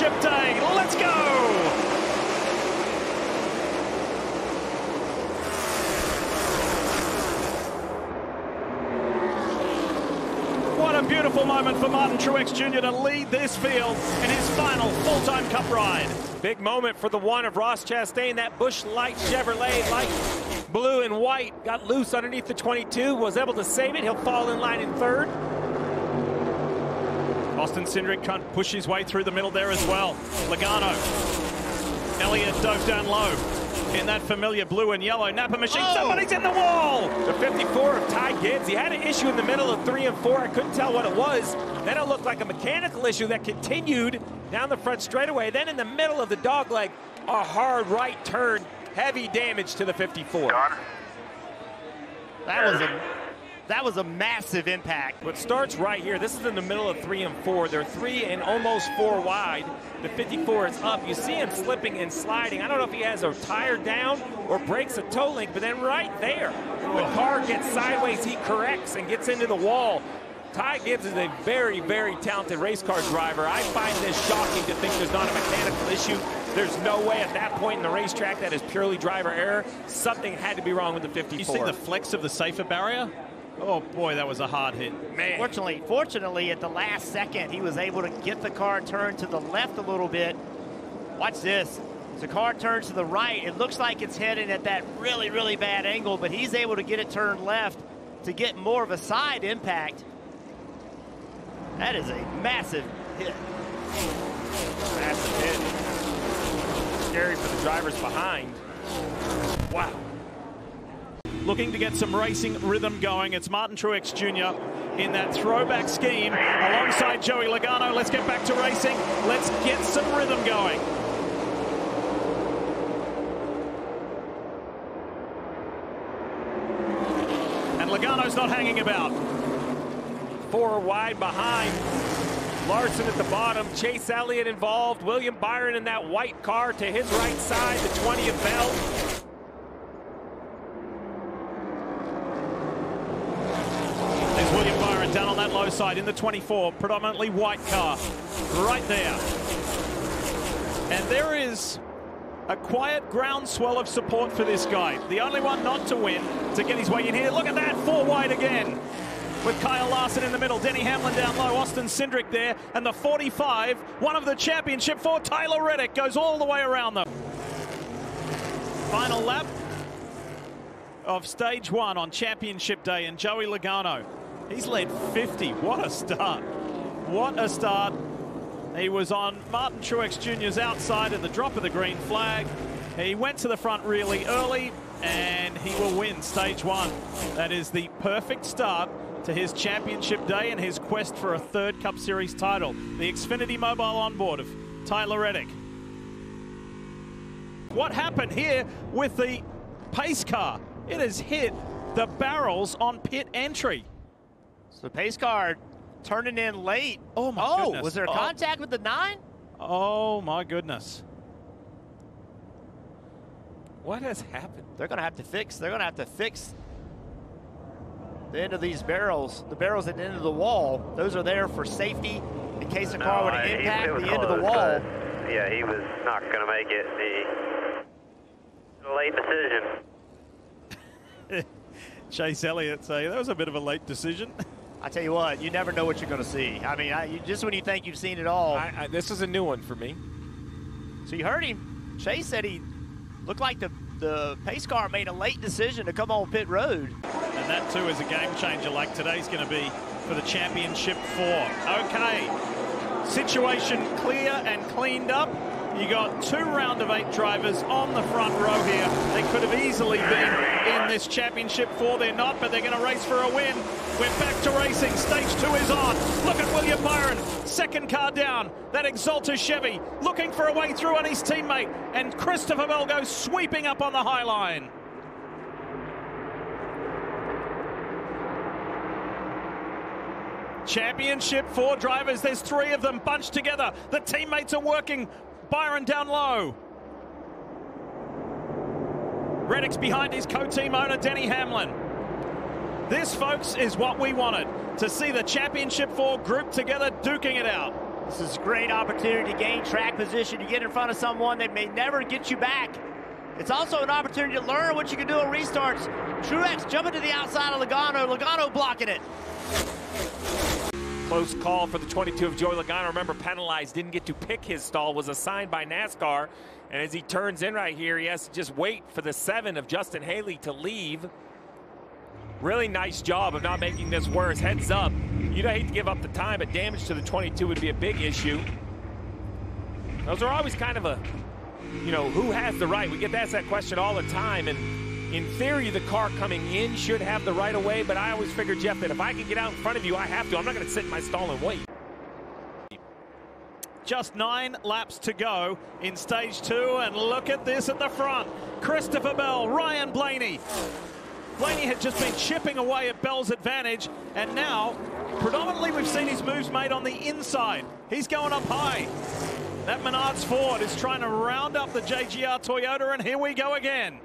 Championship Day. Let's go! What a beautiful moment for Martin Truex Jr. to lead this field in his final full-time Cup ride. Big moment for the one of Ross Chastain. That Busch Light Chevrolet, light blue and white, got loose underneath the 22, was able to save it. He'll fall in line in third. Austin Cindric can't push his way through the middle there as well. Logano. Elliott dove down low in that familiar blue and yellow Napa machine. Oh! Somebody's in the wall! The 54 of Ty Gibbs. He had an issue in the middle of 3 and 4. I couldn't tell what it was. Then it looked like a mechanical issue that continued down the front straightaway. Then in the middle of the dogleg, a hard right turn. Heavy damage to the 54. That was a massive impact. What starts right here, this is in the middle of 3 and 4. They're 3 and almost 4 wide. The 54 is up. You see him slipping and sliding. I don't know if he has a tire down or breaks a toe link, but then right there, the car gets sideways. He corrects and gets into the wall. Ty Gibbs is a very, very talented race car driver. I find this shocking to think there's not a mechanical issue. There's no way at that point in the racetrack that is purely driver error. Something had to be wrong with the 54. You see the flex of the safer barrier? Oh boy, that was a hard hit. Man. Fortunately, at the last second, he was able to get the car turned to the left a little bit. Watch this. As the car turns to the right, it looks like it's heading at that really, really bad angle, but he's able to get it turned left to get more of a side impact. That is a massive hit. Massive hit. Scary for the drivers behind. Wow. Looking to get some racing rhythm going. It's Martin Truex Jr. in that throwback scheme alongside Joey Logano. Let's get back to racing. Let's get some rhythm going. And Logano's not hanging about. 4 wide behind. Larson at the bottom. Chase Elliott involved. William Byron in that white car to his right side. The 20th belt. William Byron down on that low side in the 24, predominantly white car, right there. And there is a quiet groundswell of support for this guy. The only one not to win, to get his way in here. Look at that, 4 wide again. With Kyle Larson in the middle, Denny Hamlin down low, Austin Cindric there, and the 45, one of the championship 4, Tyler Reddick, goes all the way around them. Final lap of stage 1 on championship day, and Joey Logano. He's led 50. What a start. What a start. He was on Martin Truex Jr.'s outside at the drop of the green flag. He went to the front really early, and he will win stage 1. That is the perfect start to his championship day and his quest for a 3rd Cup Series title. The Xfinity mobile onboard of Tyler Reddick. What happened here with the pace car? It has hit the barrels on pit entry. So the pace car turning in late. Oh my goodness. Was there a contact with the 9? Oh my goodness. What has happened? They're going to have to fix. They're going to have to fix the end of these barrels. The barrels at the end of the wall. Those are there for safety in case the car would impact the end of the wall. Yeah, he was not going to make it. A late decision. Chase Elliott say that was a bit of a late decision. I tell you what, you never know what you're going to see. I mean, just when you think you've seen it all. This is a new one for me. So you heard him. Chase said he looked like the pace car made a late decision to come on pit road. And that too is a game changer like today's going to be for the championship 4. Okay, situation clear and cleaned up. You got 2 round of 8 drivers on the front row here. They could have easily been in this championship 4. They're not, but they're going to race for a win. We're back to racing. Stage 2 is on. Look at William Byron. 2nd car down. That Exalta Chevy looking for a way through on his teammate. And Christopher Bell goes sweeping up on the high line. Championship 4 drivers. There's 3 of them bunched together. The teammates are working. Byron down low. Reddick's behind his co-team owner, Denny Hamlin. This, folks, is what we wanted, to see the Championship 4 grouped together, duking it out. This is a great opportunity to gain track position, to get in front of someone that may never get you back. It's also an opportunity to learn what you can do on restarts. Truex jumping to the outside of Logano. Logano blocking it. Close call for the 22 of Joey Logano. Remember, penalized, didn't get to pick his stall, was assigned by NASCAR. And as he turns in right here, he has to just wait for the 7 of Justin Haley to leave. Really nice job of not making this worse. Heads up. You don't hate to give up the time, but damage to the 22 would be a big issue. Those are always kind of a, you know, who has the right? We get asked that question all the time. And in theory, the car coming in should have the right of way, but I always figure, Jeff, that if I can get out in front of you, I have to. I'm not going to sit in my stall and wait. Just 9 laps to go in stage 2, and look at this at the front. Christopher Bell, Ryan Blaney. Blaney had just been chipping away at Bell's advantage, and now, predominantly, we've seen his moves made on the inside. He's going up high. That Menards Ford is trying to round up the JGR Toyota, and here we go again.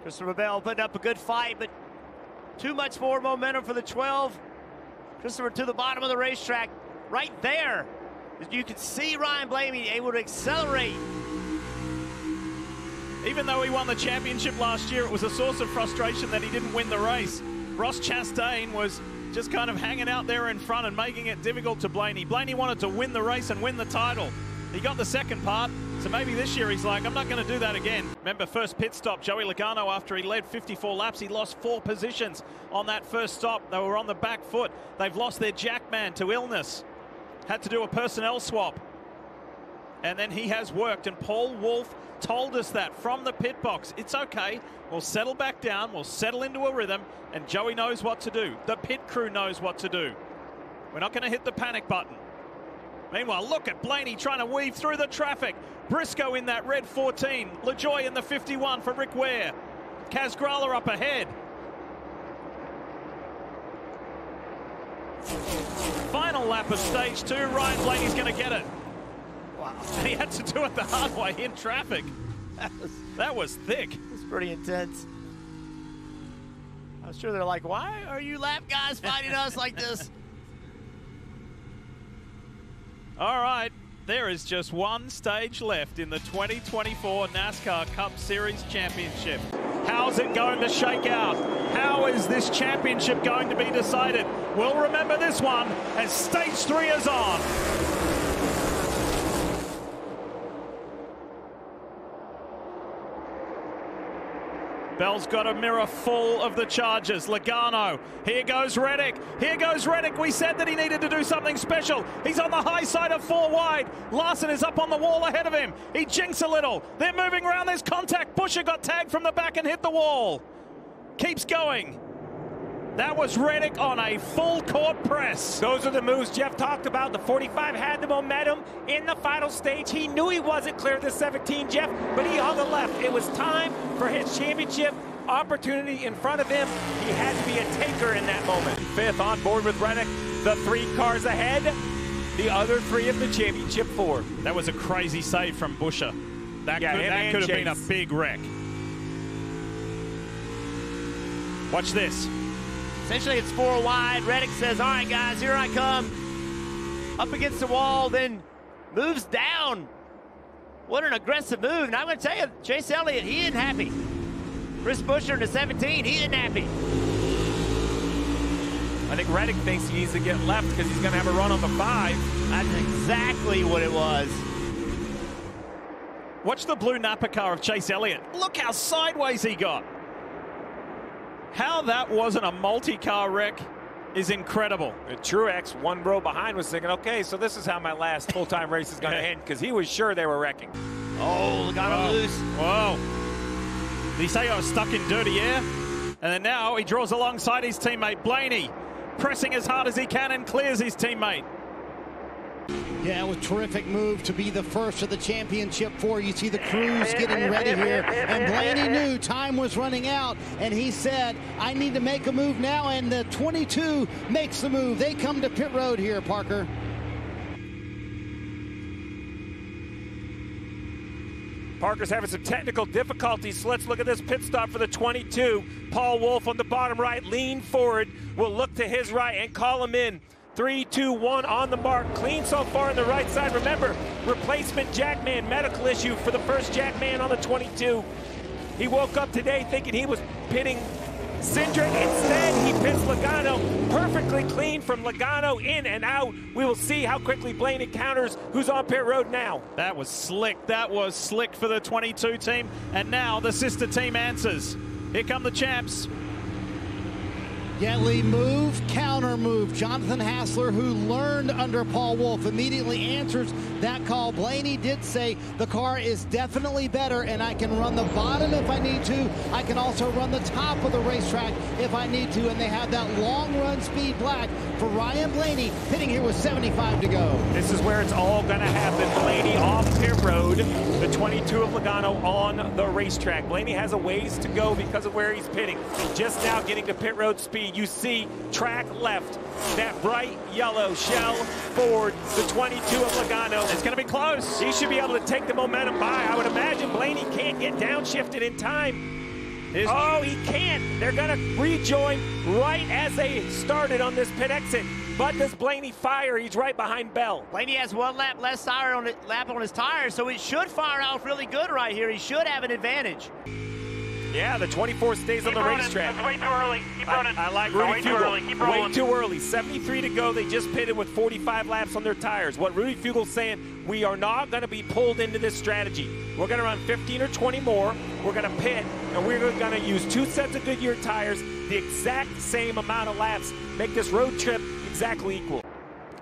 Christopher Bell putting up a good fight, but too much forward momentum for the 12. Christopher to the bottom of the racetrack, right there. You can see Ryan Blaney able to accelerate. Even though he won the championship last year, it was a source of frustration that he didn't win the race. Ross Chastain was just kind of hanging out there in front and making it difficult to Blaney. Blaney wanted to win the race and win the title. He got the second part, so maybe this year he's like, I'm not going to do that again. Remember, first pit stop, Joey Logano, after he led 54 laps, he lost 4 positions on that first stop. They were on the back foot. They've lost their jackman to illness. Had to do a personnel swap. And then he has worked, and Paul Wolfe told us that from the pit box. It's okay, we'll settle back down, we'll settle into a rhythm, and Joey knows what to do. The pit crew knows what to do. We're not going to hit the panic button. Meanwhile, look at Blaney trying to weave through the traffic. Briscoe in that red 14. LaJoie in the 51 for Rick Ware. Kaz Grala up ahead. Final lap of stage 2. Ryan Blaney's going to get it. Wow. And he had to do it the hard way in traffic. That was thick. It's pretty intense. I'm sure they're like, why are you lap guys fighting us like this? All right, there is just one stage left in the 2024 NASCAR Cup Series Championship. How's it going to shake out? How is this championship going to be decided? We'll remember this one as stage 3 is on. Bell's got a mirror full of the Chargers. Logano. Here goes Reddick. Here goes Reddick. We said that he needed to do something special. He's on the high side of 4 wide. Larson is up on the wall ahead of him. He jinks a little. They're moving around. There's contact. Busher got tagged from the back and hit the wall. Keeps going. That was Reddick on a full court press. Those are the moves Jeff talked about. The 45 had the momentum in the final stage. He knew he wasn't clear of the 17, Jeff, but he hung a left. It was time for his championship opportunity in front of him. He had to be a taker in that moment. 5th on board with Reddick. The 3 cars ahead. The other 3 of the championship 4. That was a crazy save from Busher. That could have been a big wreck. Watch this. Essentially, it's 4 wide. Reddick says, all right, guys, here I come. Up against the wall, then moves down. What an aggressive move. And I'm going to tell you, Chase Elliott, he isn't happy. Chris Busher in the 17, he isn't happy. I think Reddick thinks he needs to get left because he's going to have a run on the 5. That's exactly what it was. Watch the blue Napa car of Chase Elliott. Look how sideways he got. How that wasn't a multi-car wreck is incredible. And Truex, 1 row behind, was thinking, okay, so this is how my last full-time race is going to end, because he was sure they were wrecking. Oh, got him loose. Whoa. Did he say I was stuck in dirty air? And then now he draws alongside his teammate, Blaney, pressing as hard as he can and clears his teammate. Yeah, it was a terrific move to be the first of the championship 4. You see the crews getting ready here, and Blaney knew time was running out, and he said, I need to make a move now, and the 22 makes the move. They come to pit road here, Parker. Parker's having some technical difficulties, so let's look at this pit stop for the 22. Paul Wolfe on the bottom right, lean forward, will look to his right and call him in. 3, 2, 1 on the mark. Clean so far on the right side. Remember, replacement Jackman, medical issue for the first Jackman on the 22. He woke up today thinking he was pitting Cindric. Instead, he pits Logano. Perfectly clean from Logano, in and out. We will see how quickly Blaney counters who's on pit road now. That was slick. That was slick for the 22 team. And now the sister team answers. Here come the champs. Getly move, counter move. Jonathan Hassler, who learned under Paul Wolfe, immediately answers that call. Blaney did say the car is definitely better and I can run the bottom if I need to. I can also run the top of the racetrack if I need to. And they have that long run speed black for Ryan Blaney, hitting here with 75 to go. This is where it's all going to happen. Blaney off pit road, the 22 of Logano on the racetrack. Blaney has a ways to go because of where he's pitting. Just now getting to pit road speed. You see track left, that bright yellow shell forward, the 22 of Logano. It's going to be close. He should be able to take the momentum by. I would imagine Blaney can't get downshifted in time. Oh, he can't. They're going to rejoin right as they started on this pit exit. But does Blaney fire? He's right behind Bell. Blaney has one lap less tire on his tires, so it should fire out really good right here. He should have an advantage. Yeah, the 24 stays on the racetrack. That's way too early. Keep running. I like Rudy Rudy Fugle. Way too early. Keep rolling. Way too early. 73 to go. They just pitted with 45 laps on their tires. What Rudy Fugle's saying, we are not going to be pulled into this strategy. We're going to run 15 or 20 more. We're going to pit, and we're going to use 2 sets of Goodyear tires, the exact same amount of laps, make this road trip exactly equal.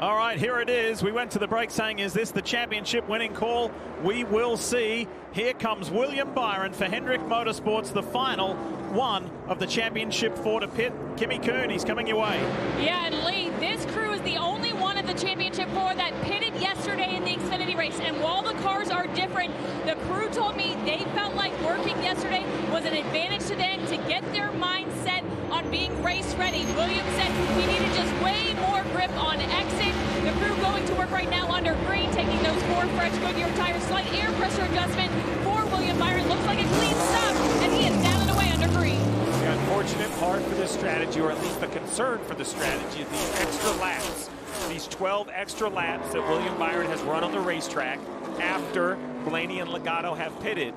All right, here it is. We went to the break saying, is this the championship winning call? We will see. Here comes William Byron for Hendrick Motorsports, the final one of the championship 4 to pit. Kimmy Kuhn, he's coming your way. Yeah, and Lee, this crew is the only one of the championship 4 that pitted yesterday in the Xfinity race. And while the cars are different, the crew told me they felt like working yesterday was an advantage to them to get their mindset on being race ready. William said we needed just way more grip on exit. The crew going to work right now under green, taking those 4 fresh Goodyear tires. Slight air pressure adjustment for William Byron. Looks like a clean stop, and he is down and away under green. The unfortunate part for this strategy, or at least the concern for the strategy, is these extra laps. These 12 extra laps that William Byron has run on the racetrack after Blaney and Logano have pitted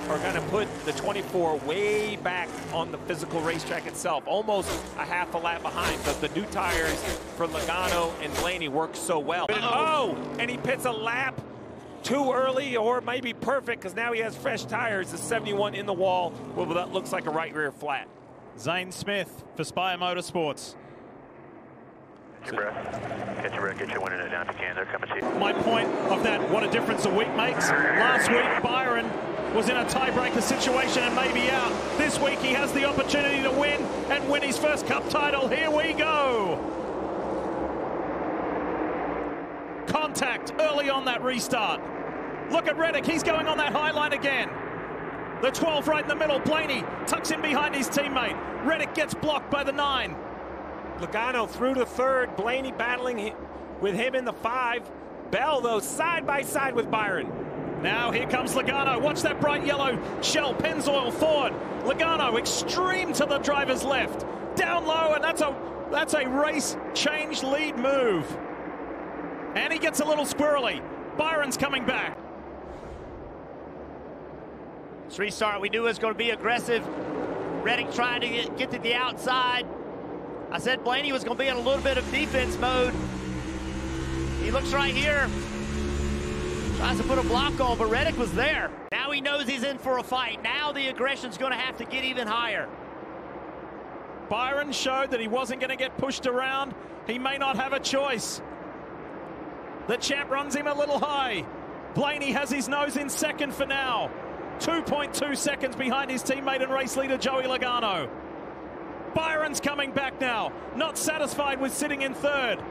are going to put the 24 way back on the physical racetrack itself, almost a half a lap behind, because the new tires for Logano and Blaney work so well. Oh, and he pits a lap too early, or maybe perfect, because now he has fresh tires. The 71 in the wall. Well, that looks like a right rear flat. Zane Smith for Spire Motorsports. Catch your breath. Catch your breath. Get your one in it down if you can. They're coming to you. My point of that, what a difference a week makes. Last week, Byron was in a tiebreaker situation and maybe out. This week, he has the opportunity to win and win his first Cup title. Here we go. Contact early on that restart. Look at Reddick. He's going on that high line again. The 12 right in the middle. Blaney tucks in behind his teammate. Reddick gets blocked by the 9. Logano through to 3rd. Blaney battling with him in the 5. Bell, though, side by side with Byron. Now here comes Logano. Watch that bright yellow shell. Pennzoil forward. Logano extreme to the driver's left. Down low, and that's a race change lead move. And he gets a little squirrely. Byron's coming back. This restart we knew was going to be aggressive. Reddick trying to get to the outside. I said Blaney was going to be in a little bit of defense mode. He looks right here. Tries to put a block on, but Reddick was there. Now he knows he's in for a fight. Now the aggression's going to have to get even higher. Byron showed that he wasn't going to get pushed around. He may not have a choice. The champ runs him a little high. Blaney has his nose in 2nd for now. 2.2 seconds behind his teammate and race leader Joey Logano. Byron's coming back now. Not satisfied with sitting in 3rd.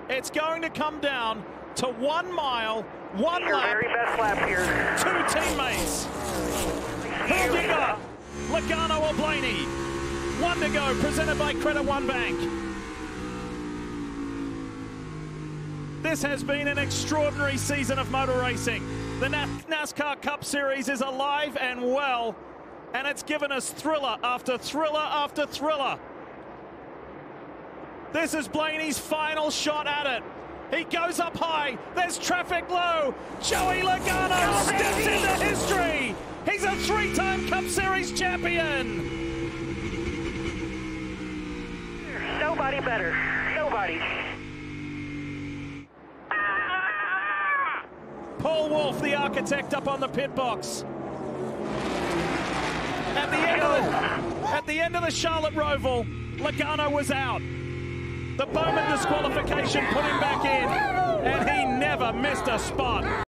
It's going to come down to 1 mile, 1 Your lap, very best lap here. 2 teammates. Who have you got? Logano or Blaney? 1 to go, presented by Credit One Bank. This has been an extraordinary season of motor racing. The NASCAR Cup Series is alive and well, and it's given us thriller after thriller after thriller. This is Blaney's final shot at it. He goes up high. There's traffic low. Joey Logano steps into history. He's a three-time Cup Series champion. Nobody better. Nobody. Paul Wolfe, the architect, up on the pit box. At the end of the Charlotte Roval, Logano was out. The Bowman disqualification put him back in, and he never missed a spot.